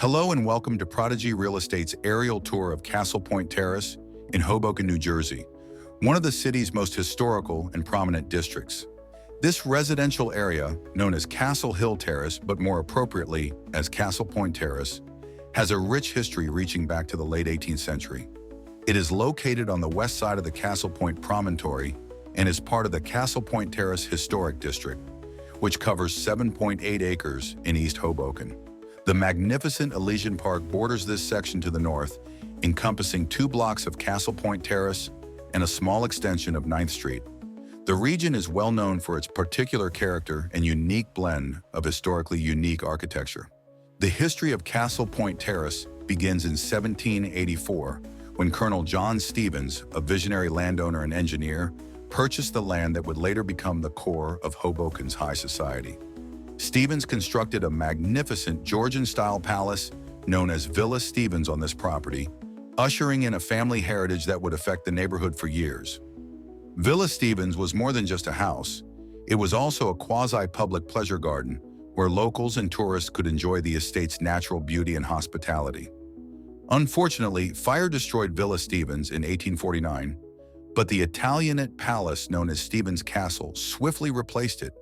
Hello and welcome to Prodigy Real Estate's aerial tour of Castle Point Terrace in Hoboken, New Jersey, one of the city's most historical and prominent districts. This residential area, known as Hill Terrace, but more appropriately as Castle Point Terrace, has a rich history reaching back to the late 18th century. It is located on the west side of the Castle Point promontory and is part of the Castle Point Terrace Historic District, which covers 7.8 acres in East Hoboken. The magnificent Elysian Park borders this section to the north, encompassing 2 blocks of Castle Point Terrace and a small extension of 9th Street. The region is well known for its particular character and unique blend of historically unique architecture. The history of Castle Point Terrace begins in 1784, when Colonel John Stevens, a visionary landowner and engineer, purchased the land that would later become the core of Hoboken's high society. Stevens constructed a magnificent Georgian-style palace known as Villa Stevens on this property, ushering in a family heritage that would affect the neighborhood for years. Villa Stevens was more than just a house. It was also a quasi-public pleasure garden where locals and tourists could enjoy the estate's natural beauty and hospitality. Unfortunately, fire destroyed Villa Stevens in 1849, but the Italianate palace known as Stevens Castle swiftly replaced it,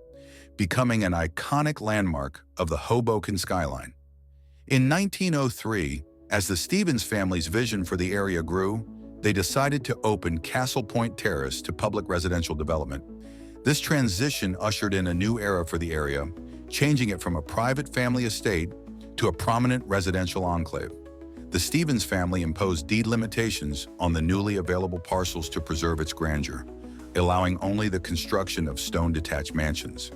becoming an iconic landmark of the Hoboken skyline. In 1903, as the Stevens family's vision for the area grew, they decided to open Castle Point Terrace to public residential development. This transition ushered in a new era for the area, changing it from a private family estate to a prominent residential enclave. The Stevens family imposed deed limitations on the newly available parcels to preserve its grandeur, allowing only the construction of stone-detached mansions.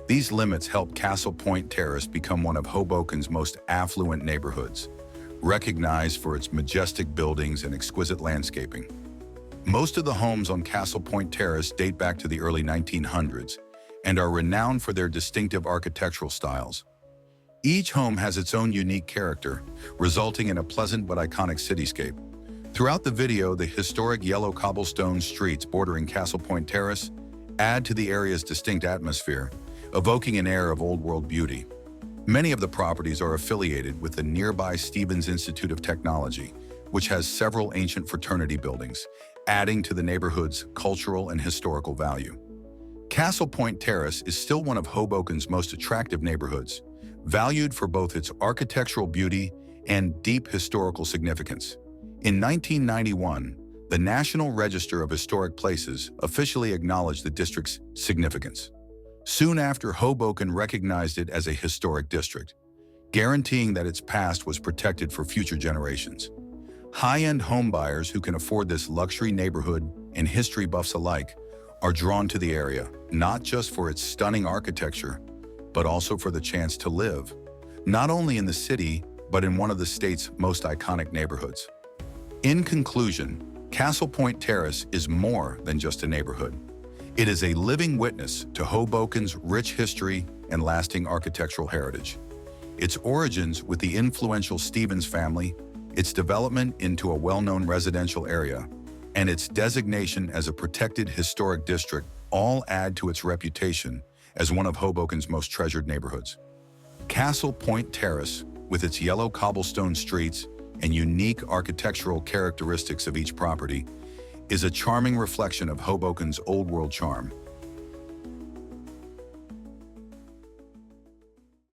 These limits helped Castle Point Terrace become one of Hoboken's most affluent neighborhoods, recognized for its majestic buildings and exquisite landscaping. Most of the homes on Castle Point Terrace date back to the early 1900s and are renowned for their distinctive architectural styles. Each home has its own unique character, resulting in a pleasant but iconic cityscape. Throughout the video, the historic yellow cobblestone streets bordering Castle Point Terrace add to the area's distinct atmosphere, evoking an air of old-world beauty. Many of the properties are affiliated with the nearby Stevens Institute of Technology, which has several ancient fraternity buildings, adding to the neighborhood's cultural and historical value. Castle Point Terrace is still one of Hoboken's most attractive neighborhoods, valued for both its architectural beauty and deep historical significance. In 1991, the National Register of Historic Places officially acknowledged the district's significance. Soon after, Hoboken recognized it as a historic district, guaranteeing that its past was protected for future generations. High-end homebuyers who can afford this luxury neighborhood, and history buffs alike, are drawn to the area, not just for its stunning architecture, but also for the chance to live, not only in the city, but in one of the state's most iconic neighborhoods. In conclusion, Castle Point Terrace is more than just a neighborhood. It is a living witness to Hoboken's rich history and lasting architectural heritage. Its origins with the influential Stevens family, its development into a well-known residential area, and its designation as a protected historic district all add to its reputation as one of Hoboken's most treasured neighborhoods. Castle Point Terrace, with its yellow cobblestone streets and unique architectural characteristics of each property, is a charming reflection of Hoboken's old-world charm.